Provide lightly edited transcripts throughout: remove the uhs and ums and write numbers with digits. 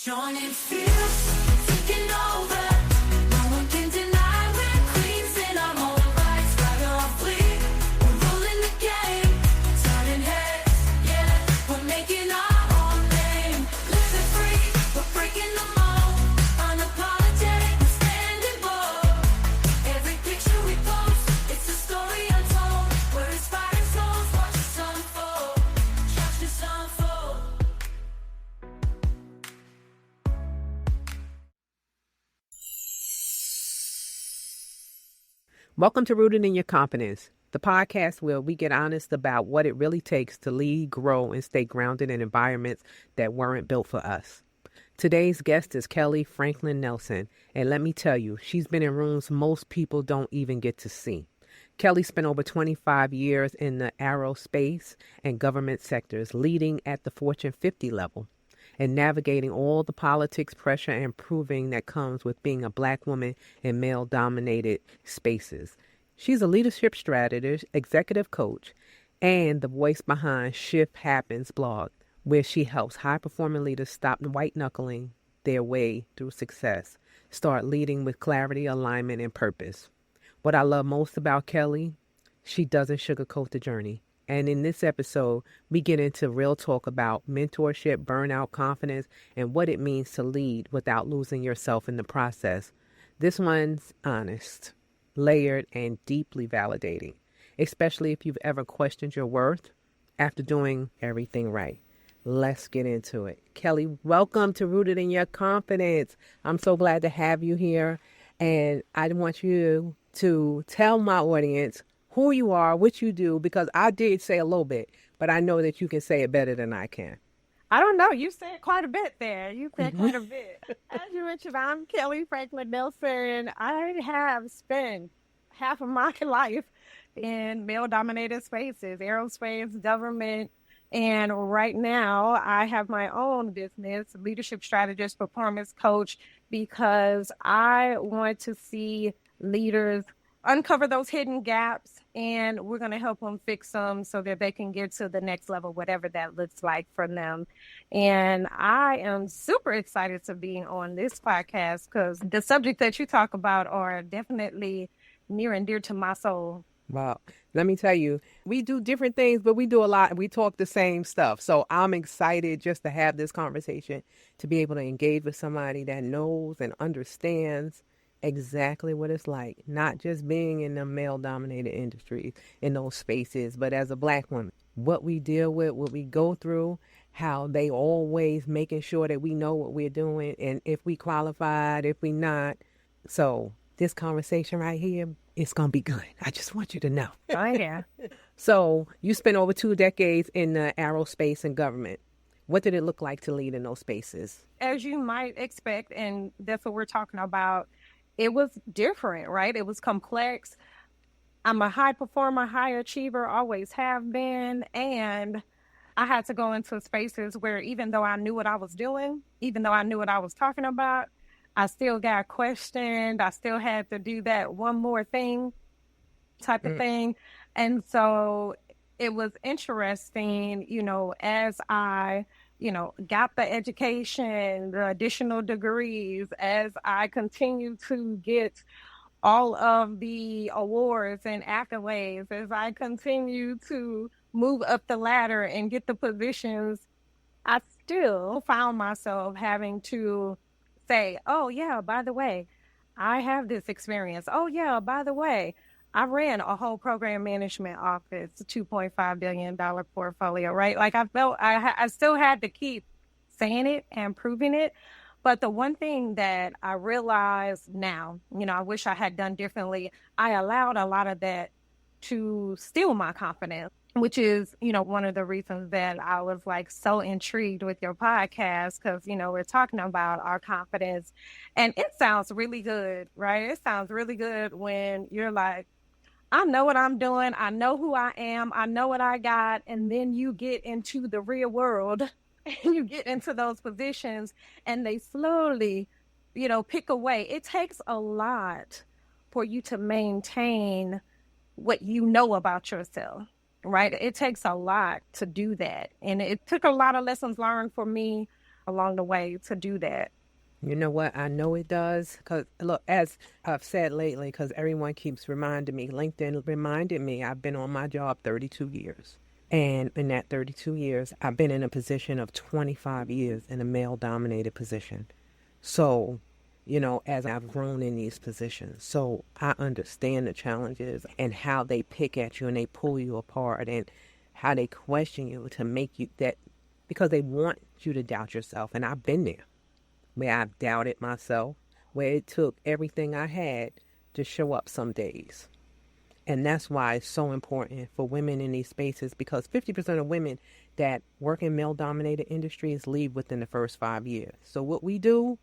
Joining fields, taking over. No one can deny we're queens in our own rights. Flag on fleet, we're ruling the game. Turning heads, yeah, we're making our own name. Living free, we're breaking the mold. Unapologetic, we're standing bold. Every picture we post, it's a story untold. We're inspiring souls, watch us unfold. Watch us unfold. Welcome to Rooted in Your Confidence, the podcast where we get honest about what it really takes to lead, grow, and stay grounded in environments that weren't built for us. Today's guest is Kellye Franklin-Nelson, and let me tell you, she's been in rooms most people don't even get to see. Kellye spent over 25 years in the aerospace and government sectors, leading at the Fortune 50 level and navigating all the politics, pressure, and proving that comes with being a Black woman in male-dominated spaces. She's a leadership strategist, executive coach, and the voice behind Shift Happens blog, where she helps high-performing leaders stop white-knuckling their way through success, start leading with clarity, alignment, and purpose. What I love most about Kellye, she doesn't sugarcoat the journey. And in this episode, we get into real talk about mentorship, burnout, confidence, and what it means to lead without losing yourself in the process. This one's honest, layered, and deeply validating, especially if you've ever questioned your worth after doing everything right. Let's get into it. Kellye, welcome to Rooted in Your Confidence. I'm so glad to have you here. And I want you to tell my audience who you are, what you do, because I did say a little bit, but I know that you can say it better than I can. I don't know. You said quite a bit there. You said quite a bit. As you mentioned, I'm Kellye Franklin-Nelson. I have spent half of my life in male-dominated spaces, aerospace, government, and right now I have my own business, leadership strategist, performance coach, because I want to see leaders uncover those hidden gaps, and we're going to help them fix them so that they can get to the next level, whatever that looks like for them. And I am super excited to be on this podcast because the subject that you talk about are definitely near and dear to my soul. Wow. Let me tell you, we do different things, but we do a lot. We talk the same stuff. So I'm excited just to have this conversation, to be able to engage with somebody that knows and understands exactly what it's like, not just being in the male-dominated industries, in those spaces, but as a Black woman, what we deal with, what we go through, how they always making sure that we know what we're doing, and if we qualified, if we not. So this conversation right here, it's going to be good. I just want you to know. Oh, yeah. So you spent over 2 decades in the aerospace and government. What did it look like to lead in those spaces? As you might expect, and that's what we're talking about, it was different, right? It was complex. I'm a high performer, high achiever, always have been. And I had to go into spaces where even though I knew what I was doing, even though I knew what I was talking about, I still got questioned. I still had to do that one more thing type of thing. And so it was interesting, as I got the education, the additional degrees, as I continue to get all of the awards and accolades, as I continue to move up the ladder and get the positions, I still found myself having to say, oh, yeah, by the way, I have this experience. Oh, yeah, by the way, I ran a whole program management office, a $2.5 billion portfolio, right? Like I felt I still had to keep saying it and proving it. But the one thing that I realized now, I wish I had done differently, I allowed a lot of that to steal my confidence, which is, one of the reasons that I was like so intrigued with your podcast, because, we're talking about our confidence and it sounds really good, right? It sounds really good when you're like, I know what I'm doing. I know who I am. I know what I got. And then you get into the real world and you get into those positions and they slowly, pick away. It takes a lot for you to maintain what you know about yourself, right? It takes a lot to do that. And it took a lot of lessons learned for me along the way to do that. You know what? I know it does. Because, look, as I've said lately, because everyone keeps reminding me, LinkedIn reminded me I've been on my job 32 years. And in that 32 years, I've been in a position of 25 years in a male dominated position. So, as I've grown in these positions, so I understand the challenges and how they pick at you and they pull you apart and how they question you to make you that because they want you to doubt yourself. And I've been there where I've doubted myself, where it took everything I had to show up some days. And that's why it's so important for women in these spaces because 50% of women that work in male dominated industries leave within the first 5 years. So what we do,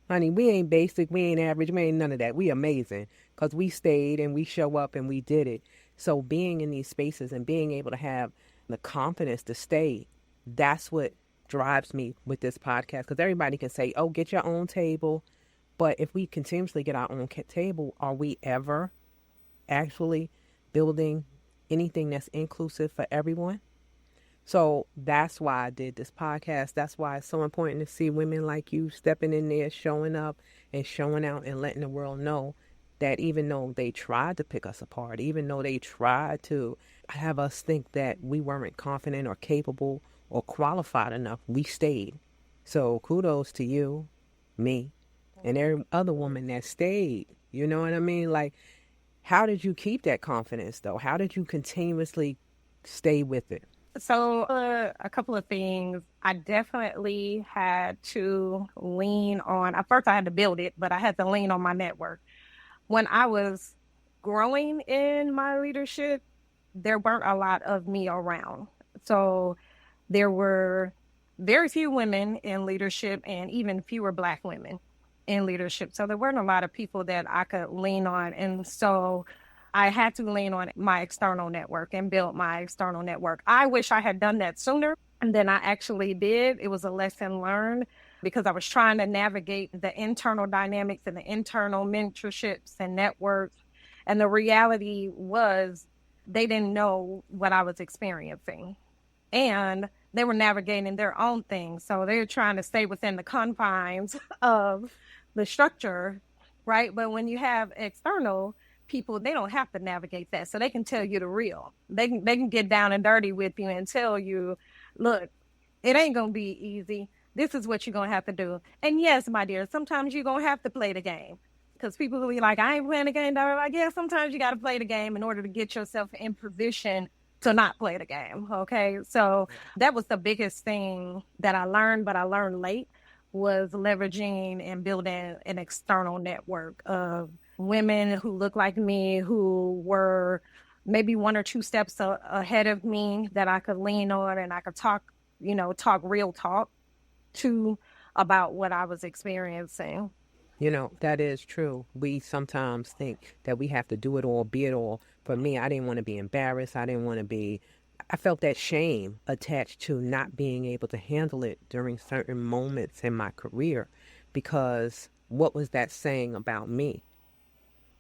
honey, we ain't basic, we ain't average, we ain't none of that. We amazing because we stayed and we show up and we did it. So being in these spaces and being able to have the confidence to stay, that's what drives me with this podcast because everybody can say, oh, get your own table. But if we continuously get our own table, are we ever actually building anything that's inclusive for everyone? So that's why I did this podcast. That's why it's so important to see women like you stepping in there, showing up and showing out and letting the world know that even though they tried to pick us apart, even though they tried to have us think that we weren't confident or capable or qualified enough, we stayed. So kudos to you, me, and every other woman that stayed. You know what I mean? Like, how did you keep that confidence, though? How did you continuously stay with it? So a couple of things. I definitely had to lean on, at first I had to build it, but I had to lean on my network. When I was growing in my leadership, there weren't a lot of me around. So there were very few women in leadership and even fewer Black women in leadership. So there weren't a lot of people that I could lean on. And so I had to lean on my external network and build my external network. I wish I had done that sooner than I actually did. It was a lesson learned because I was trying to navigate the internal dynamics and the internal mentorships and networks. And the reality was they didn't know what I was experiencing. And they were navigating their own things. So they were trying to stay within the confines of the structure, right? But when you have external people, they don't have to navigate that. So they can tell you the real. They can get down and dirty with you and tell you, look, it ain't going to be easy. This is what you're going to have to do. And yes, my dear, sometimes you're going to have to play the game. Because people will be like, I ain't playing the game. They're like, yeah, sometimes you got to play the game in order to get yourself in position to not play the game. Okay. So that was the biggest thing that I learned, but I learned late, was leveraging and building an external network of women who look like me, who were maybe one or two steps ahead of me that I could lean on and I could talk real talk to about what I was experiencing. That is true. We sometimes think that we have to do it all, be it all. For me, I didn't want to be embarrassed. I felt that shame attached to not being able to handle it during certain moments in my career because what was that saying about me?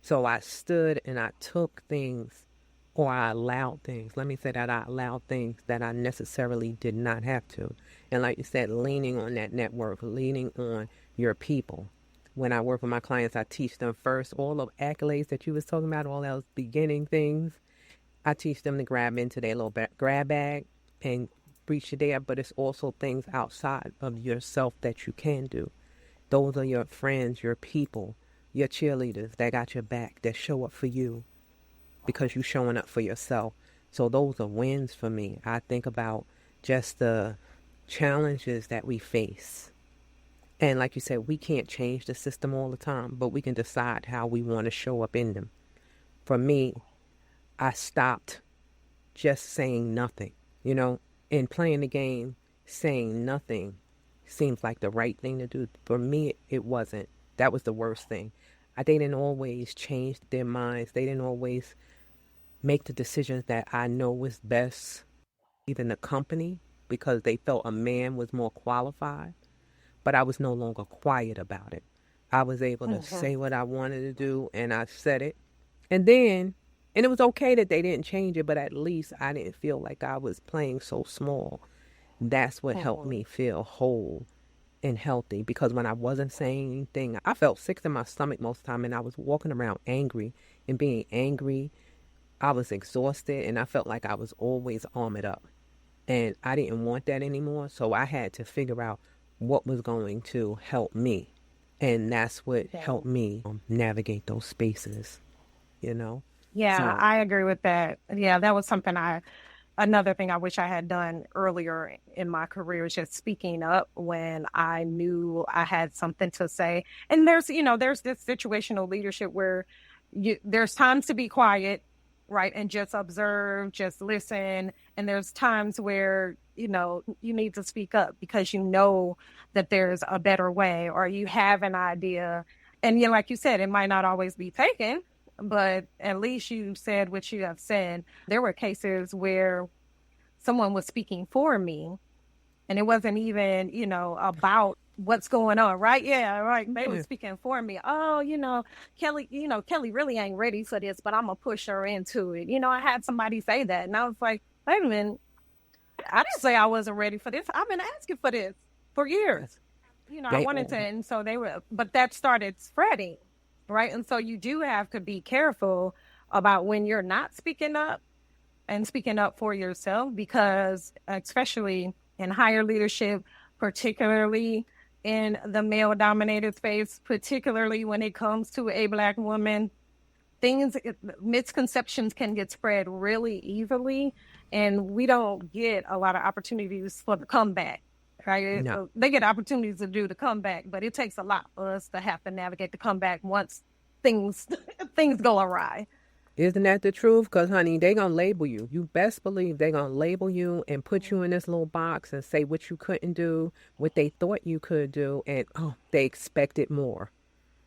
So I stood and I took things or I allowed things. Let me say that I allowed things that I necessarily did not have to. And like you said, leaning on that network, leaning on your people. When I work with my clients, I teach them first all the accolades that you was talking about, all those beginning things. I teach them to grab into their little grab bag and reach there, but it's also things outside of yourself that you can do. Those are your friends, your people, your cheerleaders that got your back, that show up for you because you're showing up for yourself. So those are wins for me. I think about just the challenges that we face. And like you said, we can't change the system all the time, but we can decide how we want to show up in them. For me, I stopped just saying nothing, in playing the game, saying nothing seems like the right thing to do. For me, it wasn't. That was the worst thing. They didn't always change their minds. They didn't always make the decisions that I know was best, even the company, because they felt a man was more qualified. But I was no longer quiet about it. I was able to say what I wanted to do, and I said it. And it was okay that they didn't change it, but at least I didn't feel like I was playing so small. That's what helped me feel whole and healthy, because when I wasn't saying anything, I felt sick in my stomach most of the time, and I was walking around angry, and being angry, I was exhausted, and I felt like I was always armored up, and I didn't want that anymore. So I had to figure out what was going to help me, and that's what helped me navigate those spaces, you know. Yeah, So I agree with that. Yeah, that was something another thing I wish I had done earlier in my career is just speaking up when I knew I had something to say. And there's this situational leadership where there's times to be quiet, right? And just observe, just listen. And there's times where, you need to speak up because you know that there's a better way or you have an idea. And like you said, it might not always be taken, but at least you said what you have said. There were cases where someone was speaking for me and it wasn't even, about what's going on, right? Yeah, right. They were speaking for me. Oh, Kellye really ain't ready for this, but I'm going to push her into it. I had somebody say that and I was like, wait a minute. I didn't say I wasn't ready for this. I've been asking for this for years. I wanted to, and so but that started spreading. Right. And so you do have to be careful about when you're not speaking up and speaking up for yourself, because especially in higher leadership, particularly in the male dominated space, particularly when it comes to a Black woman, misconceptions can get spread really easily. And we don't get a lot of opportunities for the comeback. Right? no. They get opportunities to do the comeback, but it takes a lot for us to have to navigate the comeback once things go awry. Isn't that the truth? Because, honey, they going to label you. You best believe they going to label you and put you in this little box and say what you couldn't do, what they thought you could do, and, they expected more.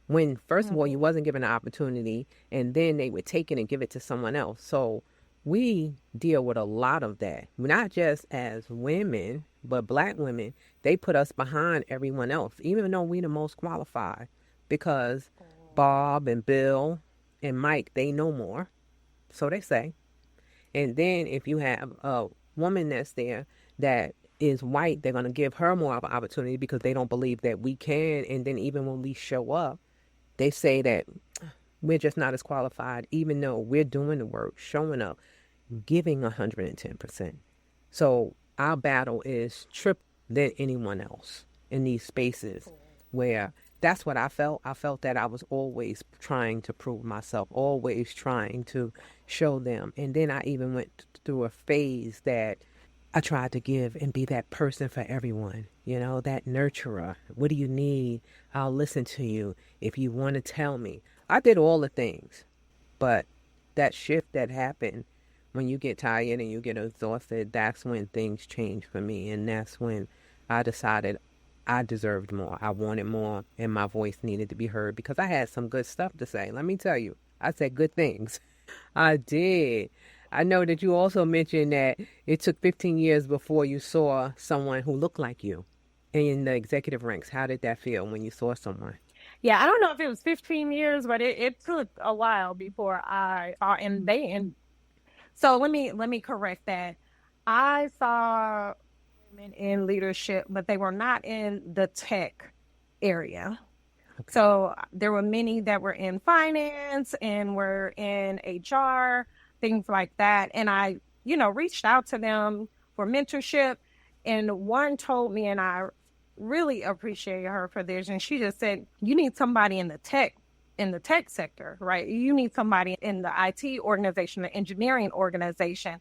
When, first of all, you wasn't given an opportunity, and then they would take it and give it to someone else. So we deal with a lot of that, not just as women, but Black women. They put us behind everyone else, even though we the most qualified, because Bob and Bill and Mike, they know more, so they say. And then if you have a woman that's there that is white, they're going to give her more of an opportunity because they don't believe that we can. And then even when we show up, they say that we're just not as qualified, even though we're doing the work, showing up, giving 110%. So our battle is triple than anyone else in these spaces where that's what I felt. I felt that I was always trying to prove myself, always trying to show them. And then I even went through a phase that I tried to give and be that person for everyone, that nurturer. What do you need? I'll listen to you if you want to tell me. I did all the things, but that shift that happened when you get tired and you get exhausted, that's when things change for me. And that's when I decided I deserved more. I wanted more, and my voice needed to be heard because I had some good stuff to say. Let me tell you, I said good things. I did. I know that you also mentioned that it took 15 years before you saw someone who looked like you in the executive ranks. How did that feel when you saw someone? Yeah, I don't know if it was 15 years, but it took a while before I saw, so let me correct that. I saw women in leadership, but they were not in the tech area. Okay. So there were many that were in finance and were in HR, things like that. And I, reached out to them for mentorship. And one told me, and I really appreciate her for this. And she just said, you need somebody in the tech sector, right? You need somebody in the IT organization, the engineering organization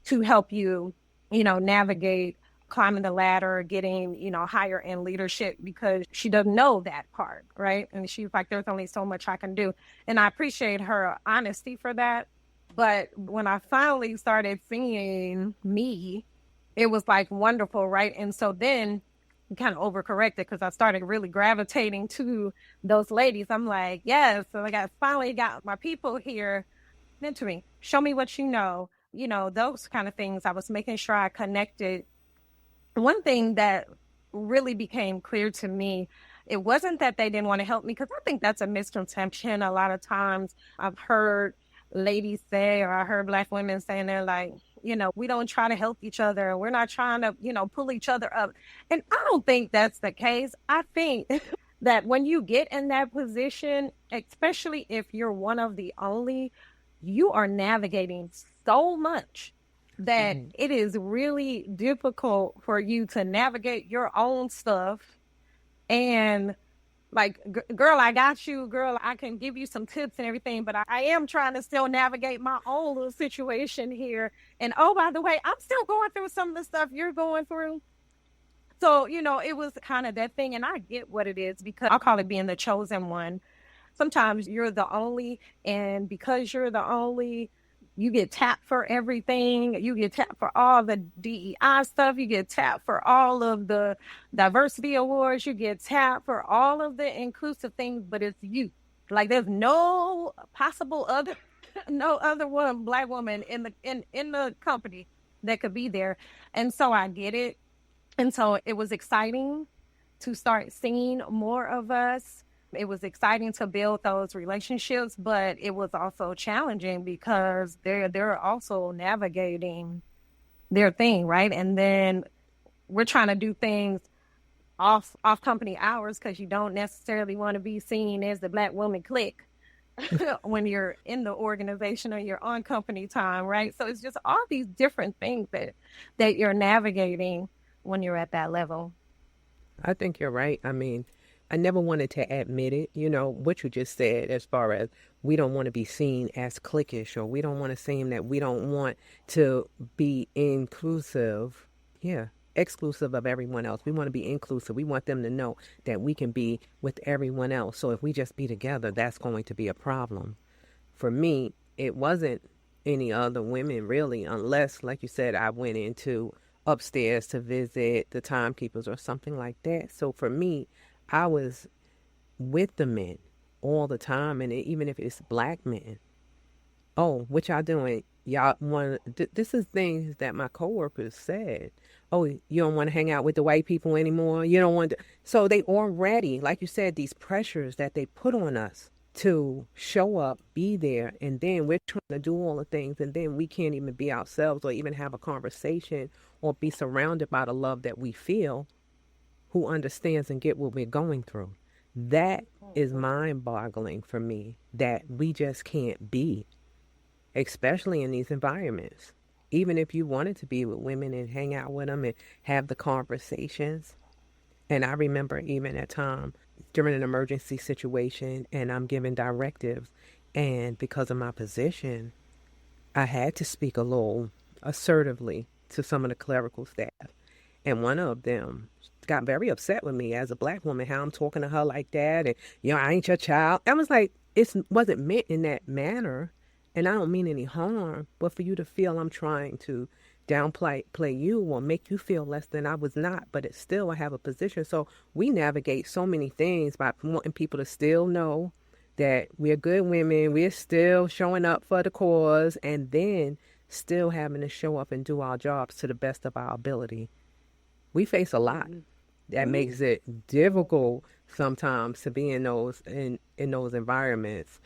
to help you, navigate climbing the ladder, getting, higher in leadership, because she doesn't know that part, right? And she's like, there's only so much I can do. And I appreciate her honesty for that. But when I finally started seeing me, it was like wonderful, right? And so then kind of overcorrected because I started really gravitating to those ladies. I'm like, yes, so I finally got my people here mentoring. Show me what you know, those kind of things. I was making sure I connected. One thing that really became clear to me, it wasn't that they didn't want to help me, because I think that's a misconception. A lot of times I've heard ladies say, or I heard Black women saying, they're like, We don't try to help each other. We're not trying to, pull each other up. And I don't think that's the case. I think that when you get in that position, especially if you're one of the only, you are navigating so much that it is really difficult for you to navigate your own stuff. And like, girl, I got you, girl, I can give you some tips and everything, but I am trying to still navigate my own little situation here. And oh, by the way, I'm still going through some of the stuff you're going through. So, it was kind of that thing. And I get what it is, because I call it being the chosen one. Sometimes you're the only, and because you're the only, you get tapped for everything. You get tapped for all the DEI stuff. You get tapped for all of the diversity awards. You get tapped for all of the inclusive things, but it's you. Like, there's no possible other, no other Black woman in the company that could be there. And so I get it. And so it was exciting to start seeing more of us. It was exciting to build those relationships, but it was also challenging because they're also navigating their thing, right? And then we're trying to do things off company hours, because you don't necessarily want to be seen as the Black woman clique when you're in the organization or you're on company time, right? So it's just all these different things that you're navigating when you're at that level. I think you're right. I mean, I never wanted to admit it, what you just said, as far as we don't want to be seen as cliquish, or we don't want to seem that we don't want to be inclusive. Yeah, exclusive of everyone else. We want to be inclusive. We want them to know that we can be with everyone else. So if we just be together, that's going to be a problem. For me, it wasn't any other women really, unless, like you said, I went into upstairs to visit the timekeepers or something like that. So for me, I was with the men all the time, and even if it's Black men. Oh, what y'all doing? Y'all want? This is things that my coworkers said. Oh, you don't want to hang out with the white people anymore. You don't want to. So they already, like you said, these pressures that they put on us to show up, be there, and then we're trying to do all the things, and then we can't even be ourselves or even have a conversation or be surrounded by the love that we feel, who understands and get what we're going through. That is mind-boggling for me, that we just can't be, especially in these environments. Even if you wanted to be with women and hang out with them and have the conversations. And I remember even at time during an emergency situation, and I'm giving directives, and because of my position, I had to speak a little assertively to some of the clerical staff. And one of them got very upset with me as a Black woman, how I'm talking to her like that. And, I ain't your child. I was like, it wasn't meant in that manner. And I don't mean any harm, but for you to feel I'm trying to downplay you or make you feel less than I was not, but it's still, I have a position. So we navigate so many things by wanting people to still know that we're good women. We're still showing up for the cause, and then still having to show up and do our jobs to the best of our ability. We face a lot that makes it difficult sometimes to be in those environments,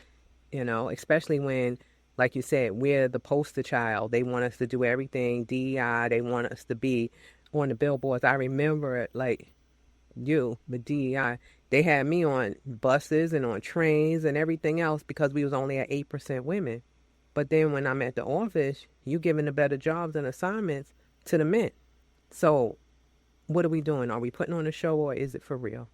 especially when, like you said, we're the poster child. They want us to do everything DEI. They want us to be on the billboards. I remember it, like you, the DEI. They had me on buses and on trains and everything else because we was only at 8% women. But then when I'm at the office, you giving the better jobs and assignments to the men. So what are we doing? Are we putting on a show, or is it for real?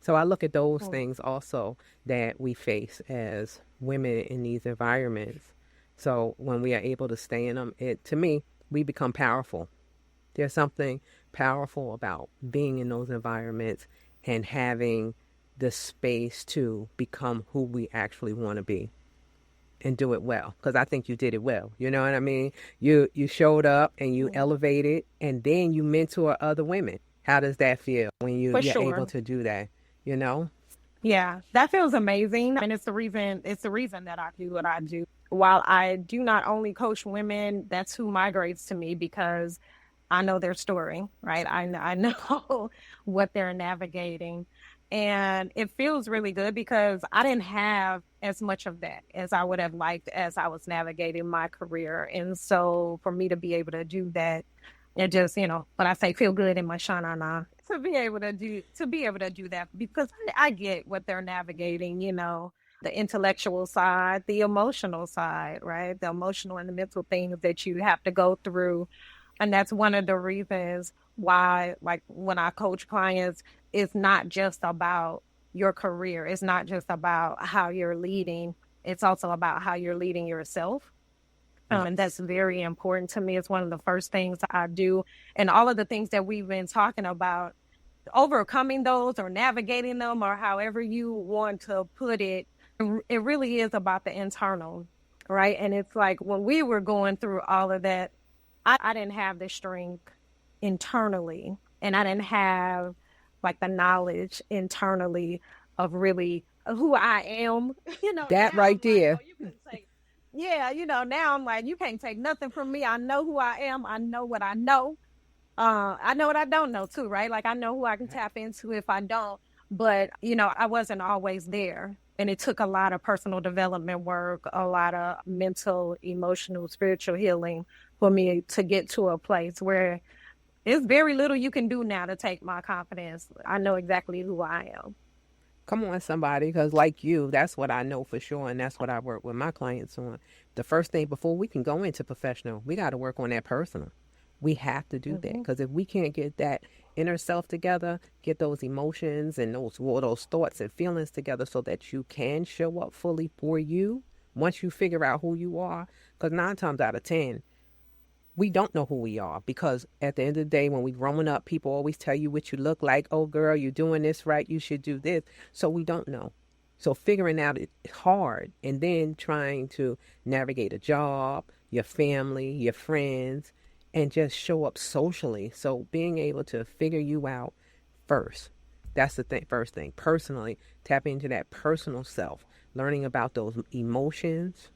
So I look at those things also that we face as women in these environments. So when we are able to stay in them, to me, we become powerful. There's something powerful about being in those environments and having the space to become who we actually want to be and do it well. Because I think you did it well. You know what I mean? You showed up and you elevated, and then you mentor other women. How does that feel when you're able to do that? Yeah, that feels amazing. And it's the reason that I do what I do. While I do not only coach women, that's who migrates to me, because I know their story, right? I know what they're navigating. And it feels really good because I didn't have as much of that as I would have liked as I was navigating my career. And so for me to be able to do that, it just, when I say feel good in my shana, to be able to do that because I get what they're navigating, the intellectual side, the emotional side, right? The emotional and the mental things that you have to go through. And that's one of the reasons why, like when I coach clients, it's not just about your career. It's not just about how you're leading. It's also about how you're leading yourself. And that's very important to me. It's one of the first things I do. And all of the things that we've been talking about, overcoming those or navigating them or however you want to put it, it really is about the internal, right? And it's like when we were going through all of that, I didn't have the strength internally, and I didn't have like the knowledge internally of really who I am. That Now right I'm like, there. oh, you couldn't take, yeah, now I'm like, you can't take nothing from me. I know who I am. I know what I know. I know what I don't know too, right? Like I know who I can tap into if I don't, but I wasn't always there. And it took a lot of personal development work, a lot of mental, emotional, spiritual healing for me to get to a place where there's very little you can do now to take my confidence. I know exactly who I am. Come on, somebody, because like you, that's what I know for sure, and that's what I work with my clients on. The first thing before we can go into professional, we got to work on that personal. We have to do that Mm-hmm. because if we can't get that inner self together, get those emotions and those thoughts and feelings together, so that you can show up fully for you. Once you figure out who you are, because 9 times out of 10, we don't know who we are, because at the end of the day, when we growing up, people always tell you what you look like. Oh, girl, you're doing this right. You should do this. So we don't know. So figuring out it hard, and then trying to navigate a job, your family, your friends, and just show up socially. So being able to figure you out first. That's the first thing. Personally, tap into that personal self, learning about those emotions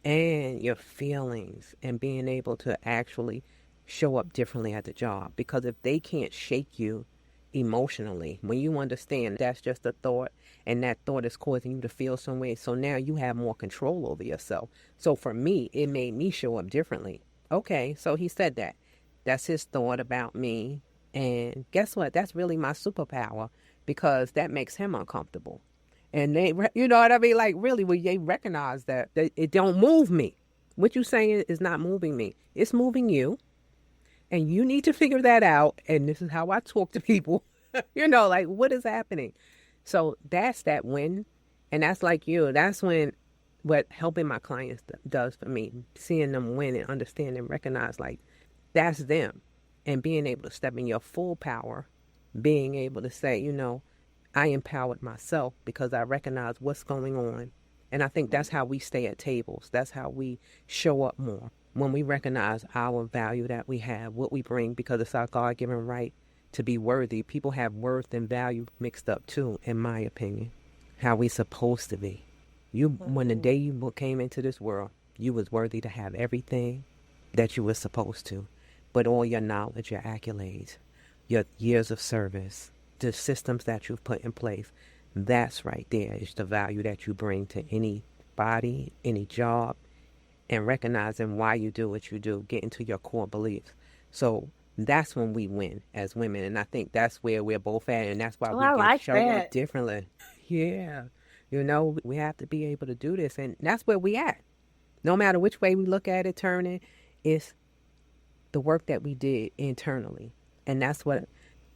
and your feelings, and being able to actually show up differently at the job. Because if they can't shake you emotionally, when you understand that's just a thought and that thought is causing you to feel some way, so now you have more control over yourself. So for me, it made me show up differently. Okay, so he said that. That's his thought about me. And guess what? That's really my superpower, because that makes him uncomfortable. And they, you know what I mean? Like, really, when they recognize that it don't move me. What you saying is not moving me. It's moving you. And you need to figure that out. And this is how I talk to people. Like, what is happening? So that's that win. And that's like you. That's when what helping my clients does for me. Seeing them win and understand and recognize, like, that's them. And being able to step in your full power. Being able to say, I empowered myself because I recognize what's going on. And I think that's how we stay at tables. That's how we show up more. When we recognize our value that we have, what we bring, because it's our God-given right to be worthy. People have worth and value mixed up too, in my opinion. How we supposed to be. When the day you came into this world, you was worthy to have everything that you were supposed to. But all your knowledge, your accolades, your years of service, the systems that you've put in place, that's right there is the value that you bring to any body, any job, and recognizing why you do what you do, get into your core beliefs. So that's when we win as women. And I think that's where we're both at, and that's why Oh, we I can like show up that. differently. Yeah. We have to be able to do this, and that's where we at. No matter which way we look at it, turning, it's the work that we did internally. And that's what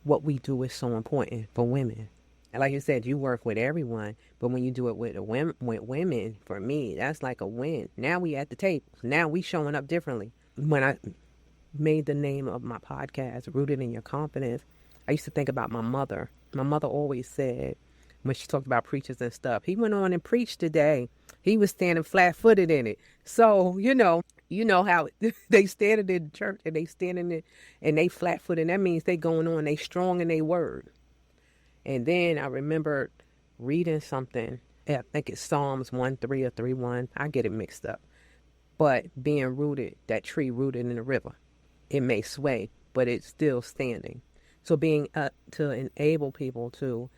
we do is so important for women. And like you said, you work with everyone, but when you do it with women, for me, that's like a win. Now we at the table. Now we showing up differently. When I made the name of my podcast, Rooted in Your Confidence, I used to think about my mother. My mother always said, when she talked about preachers and stuff, he went on and preached today. He was standing flat-footed in it. So, how they standing in church and they standing in and they flat-footed. That means they going on, they strong in their word. And then I remember reading something. I think it's Psalms 1:3 or 3:1. I get it mixed up. But being rooted, that tree rooted in the river, it may sway, but it's still standing. So being to enable people to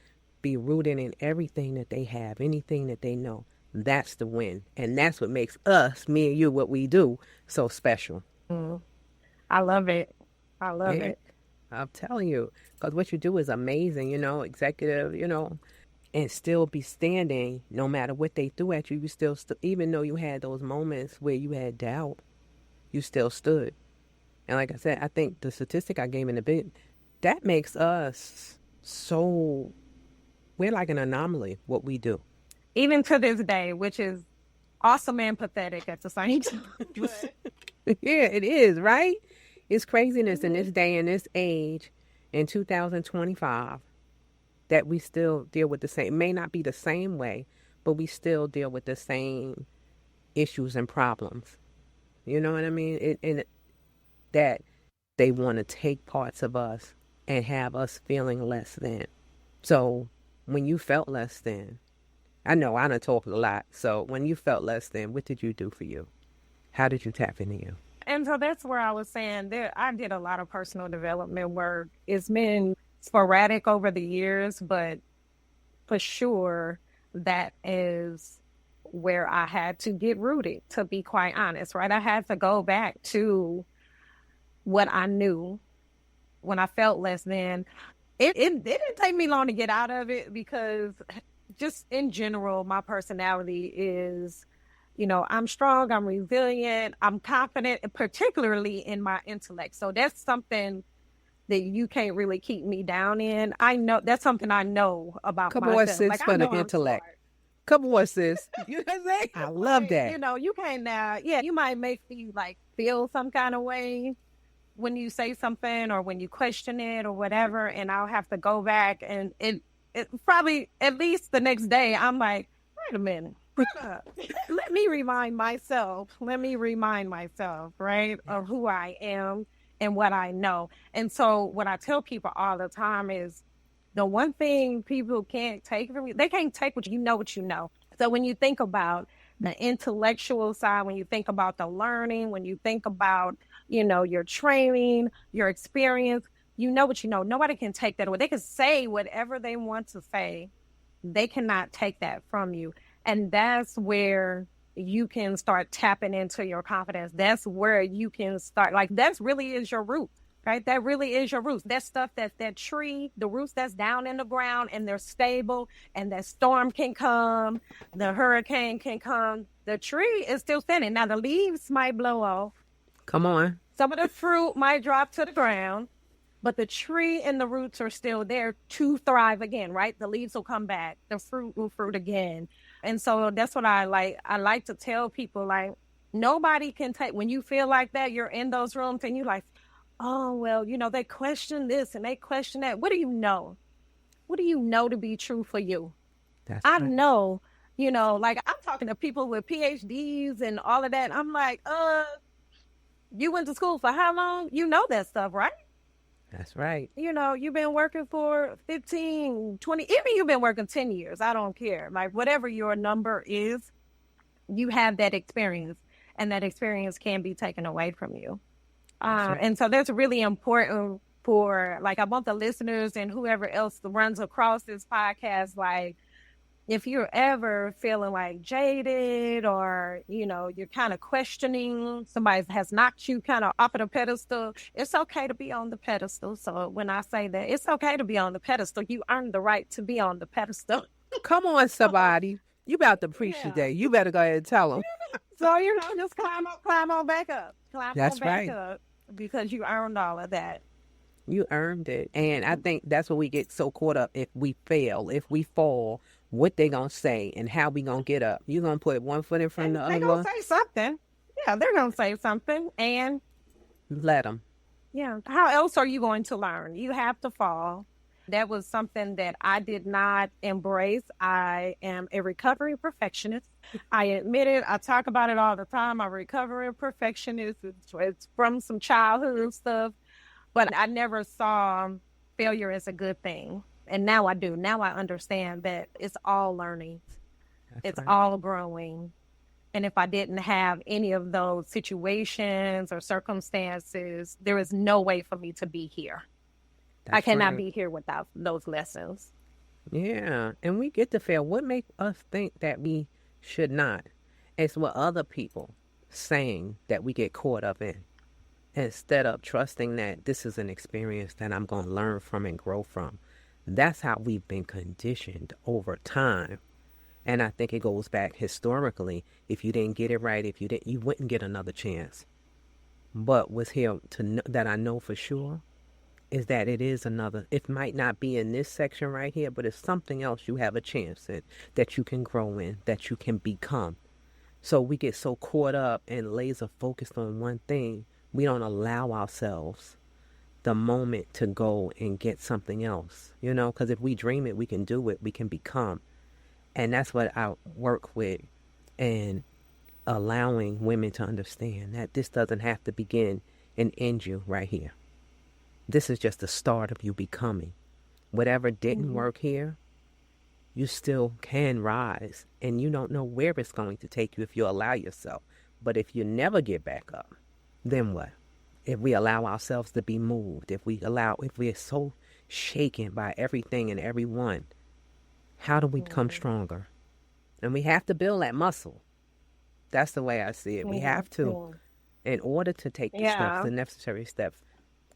be rooted in everything that they have, anything that they know. That's the win. And that's what makes us, me and you, what we do, so special. I love it. I love Yeah, it. I'm telling you. Because what you do is amazing, executive, and still be standing no matter what they threw at you. You still, even though you had those moments where you had doubt, you still stood. And like I said, I think the statistic I gave in a bit, that makes us so, we're like an anomaly, what we do. Even to this day, which is awesome and pathetic at the same time. Yeah, it is, right? It's craziness in this day and this age in 2025 that we still deal with the same. It may not be the same way, but we still deal with the same issues and problems. You know what I mean? That they want to take parts of us and have us feeling less than. So when you felt less than, I know I done talked a lot. So when you felt less than, what did you do for you? How did you tap into you? And so that's where I was saying that I did a lot of personal development work. It's been sporadic over the years, but for sure that is where I had to get rooted, to be quite honest, right? I had to go back to what I knew when I felt less than. It didn't take me long to get out of it because just in general, my personality is, I'm strong, I'm resilient, I'm confident, particularly in my intellect. So that's something that you can't really keep me down in. I know that's something I know about Come myself. on, sis, Like, for I know the I'm intellect. smart. Come on, sis. You know what I'm saying? I love that. You can't now. Yeah, you might make me like feel some kind of way when you say something or when you question it or whatever, and I'll have to go back and it probably at least the next day I'm like, wait a minute. Let me remind myself, right, of who I am and what I know. And so what I tell people all the time is the one thing people can't take from you, they can't take what you know. So when you think about the intellectual side, when you think about the learning, when you think about, your training, your experience, you know what you know. Nobody can take that away. They can say whatever they want to say. They cannot take that from you. And that's where you can start tapping into your confidence. That's where you can start. Like, that really is your root, right? That really is your roots. That stuff, that tree, the roots that's down in the ground and they're stable, and that storm can come, the hurricane can come. The tree is still standing. Now, the leaves might blow off. Come on. Some of the fruit might drop to the ground, but the tree and the roots are still there to thrive again, right? The leaves will come back. The fruit will fruit again. And so that's what I like. I like to tell people, like, nobody can take, when you feel like that, you're in those rooms and you're like, oh, well, they question this and they question that. What do you know? What do you know to be true for you? I know, like, I'm talking to people with PhDs and all of that. I'm like, you went to school for how long? You know that stuff, right? That's right. You've been working for 15, 20, even you've been working 10 years. I don't care. Like, whatever your number is, you have that experience, and that experience can be taken away from you. Right. And so that's really important for, like, I want the listeners and whoever else runs across this podcast, like, if you're ever feeling like jaded or, you're kind of questioning, somebody has knocked you kind of off of the pedestal, it's okay to be on the pedestal. So when I say that, it's okay to be on the pedestal. You earn the right to be on the pedestal. Come on, somebody. You about to preach today. You better go ahead and tell them. So, just climb on back up. That's on back right. up because you earned all of that. You earned it. And I think that's what we get so caught up. If we fail, if we fall, what they gonna say and how we gonna get up. You gonna put one foot in front of the other. They're gonna say something. Yeah, they're gonna say something, and let them. Yeah. How else are you going to learn? You have to fall. That was something that I did not embrace. I am a recovering perfectionist. I admit it. I talk about it all the time. I'm a recovering perfectionist. It's from some childhood stuff, but I never saw failure as a good thing. And now I do. Now I understand that it's all learning. It's all growing. And if I didn't have any of those situations or circumstances, there is no way for me to be here. I cannot be here without those lessons. Yeah, and we get to fail. What makes us think that we should not? It's what other people saying that we get caught up in instead of trusting that this is an experience that I'm going to learn from and grow from. That's how we've been conditioned over time. And I think it goes back historically. If you didn't get it right, if you didn't, you wouldn't get another chance. But what's here that I know for sure is that it is another. It might not be in this section right here, but it's something else you have a chance in, that you can grow in, that you can become. So we get so caught up and laser focused on one thing, we don't allow ourselves the moment to go and get something else, because if we dream it, we can do it, we can become. And that's what I work with, and allowing women to understand that this doesn't have to begin and end you right here. This is just the start of you becoming. Whatever didn't work here, you still can rise, and you don't know where it's going to take you if you allow yourself. But if you never get back up, then what? If we allow ourselves to be moved, if we're so shaken by everything and everyone, how do we become stronger? And we have to build that muscle. That's the way I see it. We have to, in order to take the steps, the necessary steps.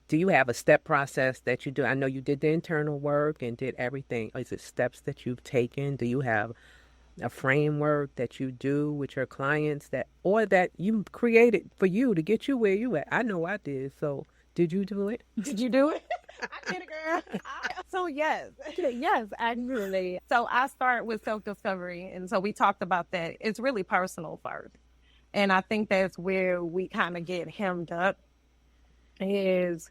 Do you have a step process that you do? I know you did the internal work and did everything. Is it steps that you've taken? Do you have a framework that you do with your clients or that you created for you to get you where you at? I know I did. So did you do it? Did you do it? I did it, girl. So yes, actually. So I start with self-discovery. And so we talked about that. It's really personal first. And I think that's where we kind of get hemmed up, is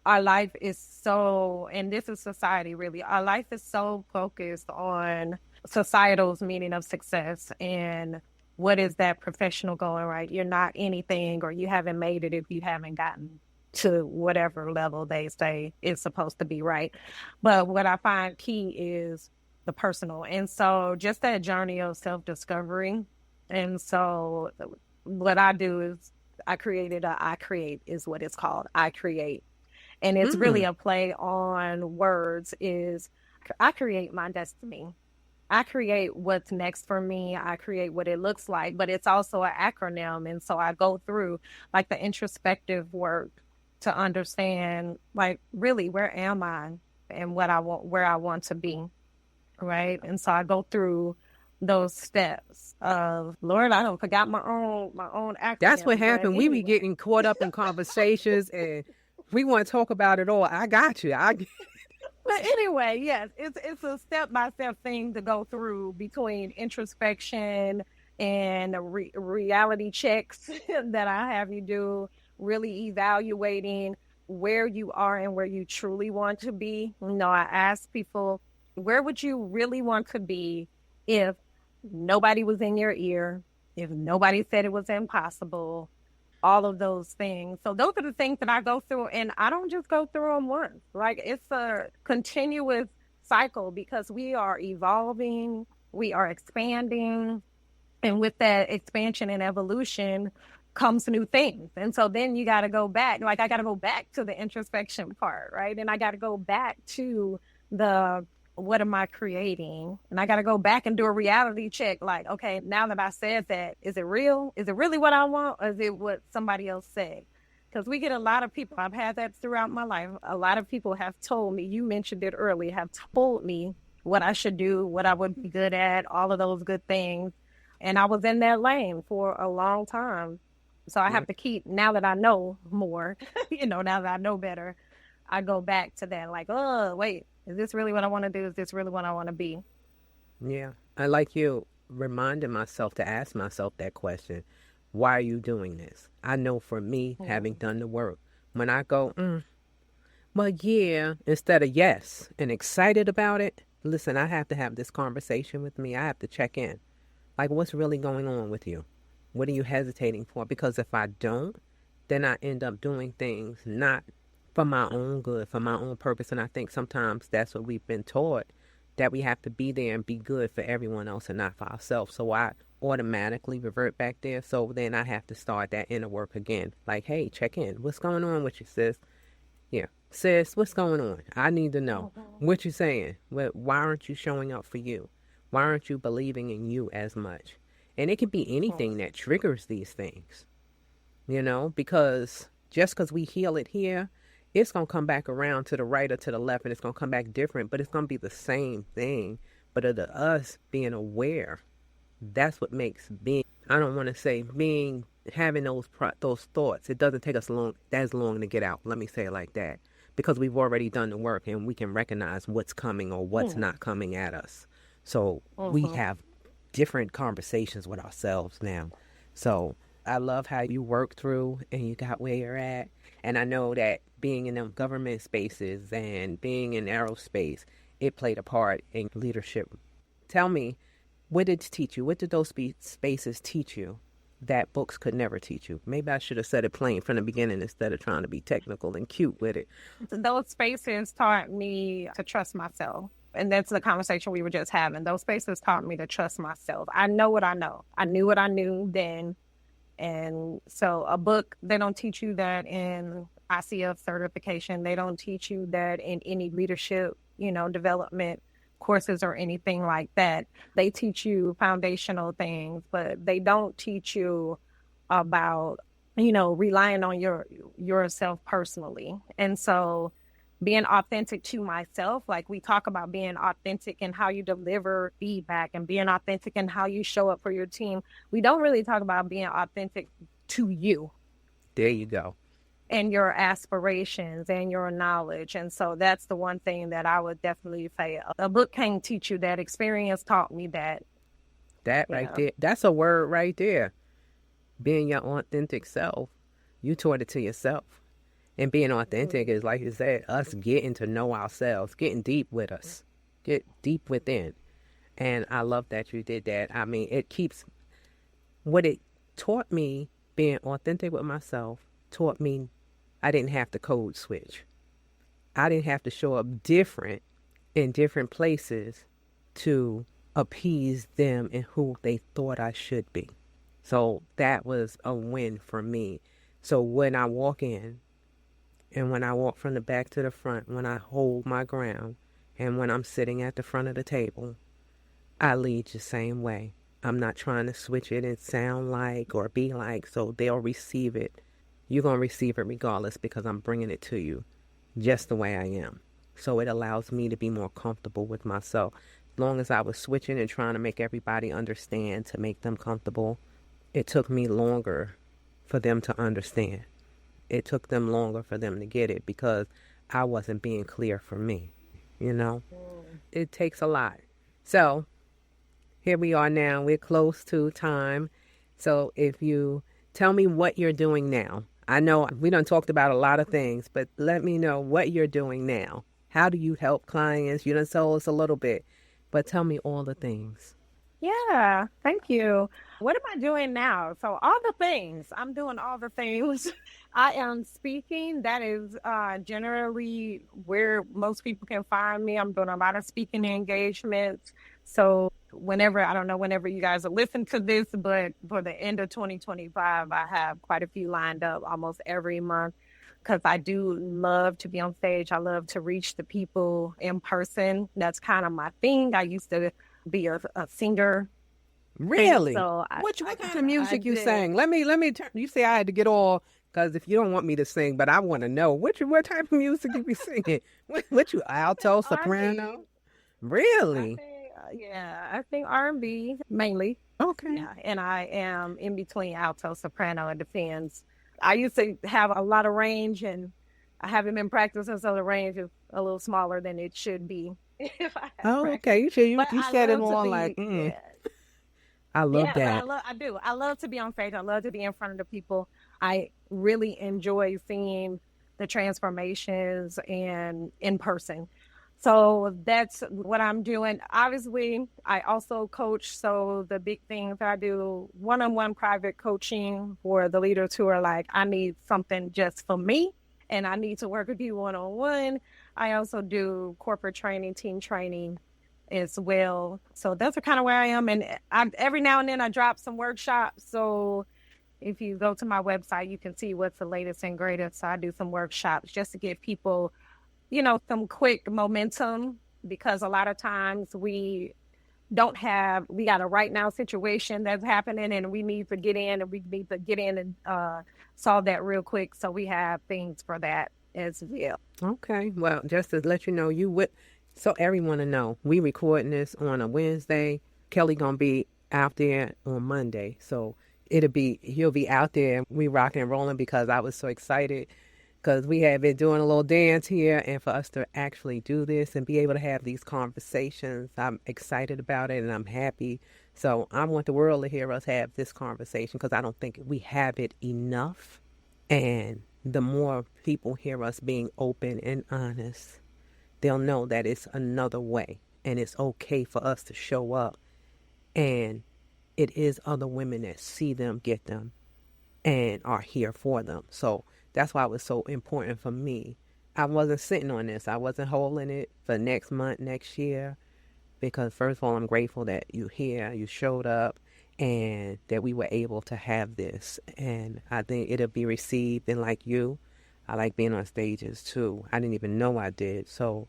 our life is so, and this is society really, our life is so focused on societal's meaning of success and what is that professional going, right? You're not anything, or you haven't made it if you haven't gotten to whatever level they say is supposed to be, right? But what I find key is the personal. And so just that journey of self-discovery. And so what I do is I create is what it's called. I create. And it's really a play on words. Is I create my destiny. I create what's next for me. I create what it looks like, but it's also an acronym. And so I go through like the introspective work to understand, like, really, where am I and where I want to be. Right. And so I go through those steps of, Lord, I don't forgot my own acronym. That's what happened. We be getting caught up in conversations and we want to talk about it all. I got you. But anyway, yes, it's a step-by-step thing to go through between introspection and reality checks that I have you do, really evaluating where you are and where you truly want to be. I ask people, where would you really want to be if nobody was in your ear, if nobody said it was impossible, all of those things. So those are the things that I go through, and I don't just go through them once. Like, it's a continuous cycle because we are evolving, we are expanding, and with that expansion and evolution comes new things. And so then you got to go back. Like, I got to go back to the introspection part, right? And I got to go back to the, what am I creating? And I got to go back and do a reality check. Like, okay, now that I said that, is it real? Is it really what I want? Or is it what somebody else said? Because we get a lot of people, I've had that throughout my life. A lot of people have told me, you mentioned it earlier, have told me what I should do, what I would be good at, all of those good things. And I was in that lane for a long time. So I have to keep, now that I know more, now that I know better, I go back to that, like, oh, wait, is this really what I want to do? Is this really what I want to be? Yeah. I like you reminding myself to ask myself that question. Why are you doing this? I know for me, having done the work, when I go, well, yeah, instead of yes, and excited about it, listen, I have to have this conversation with me. I have to check in. Like, what's really going on with you? What are you hesitating for? Because if I don't, then I end up doing things not for my own good, for my own purpose. And I think sometimes that's what we've been taught, that we have to be there and be good for everyone else and not for ourselves. So I automatically revert back there. So then I have to start that inner work again. Like, hey, check in. What's going on with you, sis? Yeah. sis, what's going on? I need to know. Mhm. What you saying? Why aren't you showing up for you? Why aren't you believing in you as much? And it could be anything that triggers these things, because just because we heal it here, it's going to come back around to the right or to the left, and it's going to come back different, but it's going to be the same thing. But of the us being aware, that's what makes being, I don't want to say being, having those thoughts. It doesn't take us as long to get out. Let me say it like that, because we've already done the work and we can recognize what's coming or what's Mm. not coming at us. So we Mhm. have different conversations with ourselves now. So I love how you work through and you got where you're at. And I know that being in them government spaces and being in aerospace, it played a part in leadership. Tell me, what did it teach you? What did those spaces teach you that books could never teach you? Maybe I should have said it plain from the beginning instead of trying to be technical and cute with it. Those spaces taught me to trust myself. And that's the conversation we were just having. Those spaces taught me to trust myself. I know what I know. I knew what I knew then. And so a book, they don't teach you that in ICF certification. They don't teach you that in any leadership, development courses or anything like that. They teach you foundational things, but they don't teach you about, relying on yourself personally. And so being authentic to myself, like we talk about being authentic and how you deliver feedback and being authentic and how you show up for your team. We don't really talk about being authentic to you There you go. and your aspirations and your knowledge. And so that's the one thing that I would definitely say a book can't teach you that. Experience taught me that. That right Yeah. there, that's a word right there. Being your authentic self. You taught it to yourself. And being authentic is, like you said, us getting to know ourselves, getting deep with us, get deep within. And I love that you did that. I mean, what it taught me, being authentic with myself, taught me I didn't have to code switch. I didn't have to show up different in different places to appease them and who they thought I should be. So that was a win for me. So when I walk in, and when I walk from the back to the front, when I hold my ground, and when I'm sitting at the front of the table, I lead the same way. I'm not trying to switch it and sound like or be like, so they'll receive it. You're going to receive it regardless because I'm bringing it to you just the way I am. So it allows me to be more comfortable with myself. As long as I was switching and trying to make everybody understand to make them comfortable, it took me longer for them to understand. It took them longer for them to get it because I wasn't being clear for me. It takes a lot. So here we are now. We're close to time. So if you tell me what you're doing now. I know we done talked about a lot of things, but let me know what you're doing now. How do you help clients? You done told us a little bit, but tell me all the things. Yeah, thank you. What am I doing now? So all the things. I'm doing all the things. I am speaking. That is generally where most people can find me. I'm doing a lot of speaking engagements. So I don't know whenever you guys will listen to this, but for the end of 2025, I have quite a few lined up almost every month because I do love to be on stage. I love to reach the people in person. That's kind of my thing. I used to be a singer. And Really? so What kind of music you did. sang? Let me turn. You say I had to get all because if you don't want me to sing, but I want to know what type of music you be singing? What you alto, R&B. soprano? Really? I think R&B mainly. Okay. Yeah, and I am in between alto, soprano. It depends. I used to have a lot of range, and I haven't been practicing, so the range is a little smaller than it should be if I had Oh, practice. okay. You But you I said it love to all like, be, yeah, I love yeah. But that. I do. I love to be on stage. I love to be in front of the people. I really enjoy seeing the transformations and in person. So that's what I'm doing. Obviously, I also coach. So the big things I do one-on-one private coaching for the leaders who are like, I need something just for me and I need to work with you one-on-one. I also do corporate training, team training as well. So that's kind of where I am. And every now and then I drop some workshops. So If you go to my website, you can see what's the latest and greatest. So I do some workshops just to give people, some quick momentum, because a lot of times we got a right now situation that's happening, and we need to get in and solve that real quick. So we have things for that as well. Okay. Well, just to let you know, so everyone to know, we recording this on a Wednesday. Kellye gonna be out there on Monday. So he'll be out there. We rocking and rolling because I was so excited because we have been doing a little dance here, and for us to actually do this and be able to have these conversations, I'm excited about it and I'm happy. So I want the world to hear us have this conversation because I don't think we have it enough. And the more people hear us being open and honest, they'll know that it's another way and it's okay for us to show up. And it is other women that see them, get them, and are here for them. So that's why it was so important for me. I wasn't sitting on this. I wasn't holding it for next month, next year, because first of all, I'm grateful that you're here, you showed up, and that we were able to have this. And I think it'll be received. And like you, I like being on stages too. I didn't even know I did. So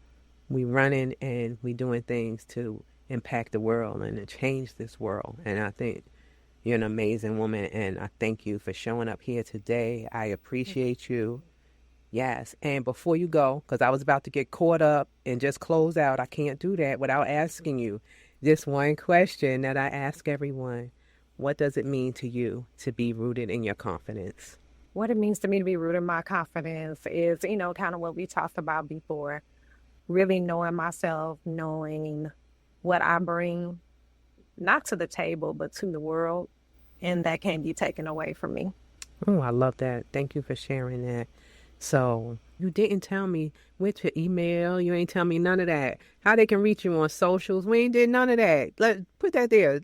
we running and we doing things to impact the world and to change this world. And I think you're an amazing woman, and I thank you for showing up here today. I appreciate you. Yes. And before you go, because I was about to get caught up and just close out, I can't do that without asking you this one question that I ask everyone. What does it mean to you to be rooted in your confidence? What it means to me to be rooted in my confidence is, kind of what we talked about before, really knowing myself, knowing what I bring, not to the table, but to the world, and that can't be taken away from me. Oh, I love that. Thank you for sharing that. So you didn't tell me with your email. You ain't tell me none of that. How they can reach you on socials. We ain't did none of that. Put that there.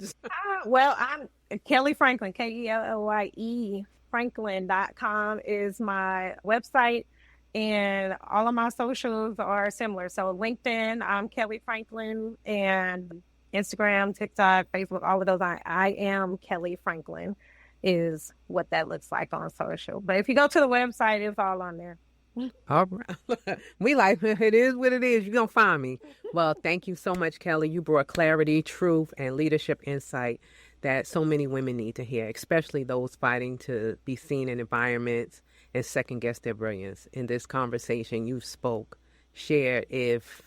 Well, I'm Kellye Franklin, Kellye, Franklin.com is my website. And all of my socials are similar. So LinkedIn, I'm Kellye Franklin, and Instagram, TikTok, Facebook, all of those. I am Kellye Franklin is what that looks like on social. But if you go to the website, it's all on there. All right. We like it is what it is. You're going to find me. Well, thank you so much, Kellye. You brought clarity, truth, and leadership insight that so many women need to hear, especially those fighting to be seen in environments and second guess their brilliance. In this conversation, you shared if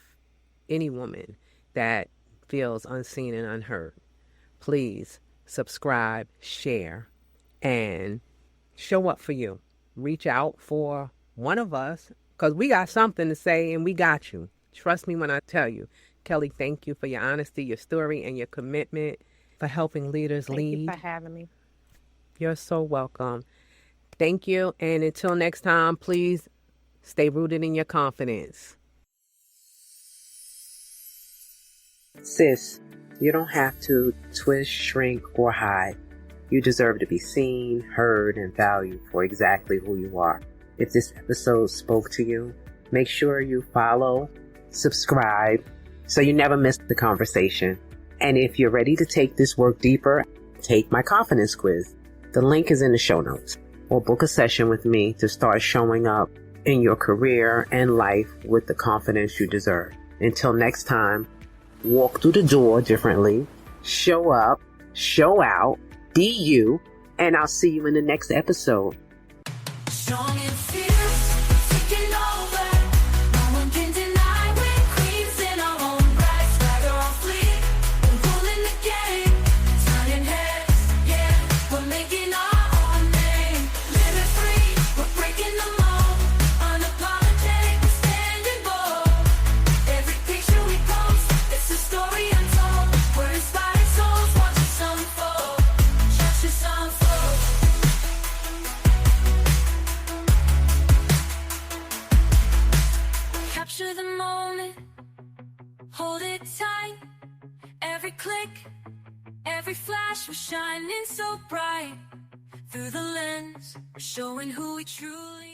any woman that feels unseen and unheard, please subscribe, share, and show up for you. Reach out for one of us because we got something to say and we got you. Trust me when I tell you. Kellye, thank you for your honesty, your story, and your commitment for helping leaders lead. Thank you for having me. You're so welcome. Thank you. And until next time, please stay rooted in your confidence. Sis, you don't have to twist, shrink, or hide. You deserve to be seen, heard, and valued for exactly who you are. If this episode spoke to you, make sure you follow, subscribe, so you never miss the conversation. And if you're ready to take this work deeper, take my confidence quiz. The link is in the show notes. Or book a session with me to start showing up in your career and life with the confidence you deserve. Until next time, walk through the door differently, show up, show out, be you, and I'll see you in the next episode. Strong and fierce, taking over. No one can deny we're queens in our own right. Swagger on fleek, we're ruling the game. Turning heads, yeah, we're making our own name. Living free, we're breaking the mold. Unapologetic, we're standing bold. Every picture we post, it's a story untold. We're inspired souls, watch us unfold. Watch us unfold. Capture the moment, hold it tight. Every click, every flash, we're shining so bright. Through the lens, we're showing who we truly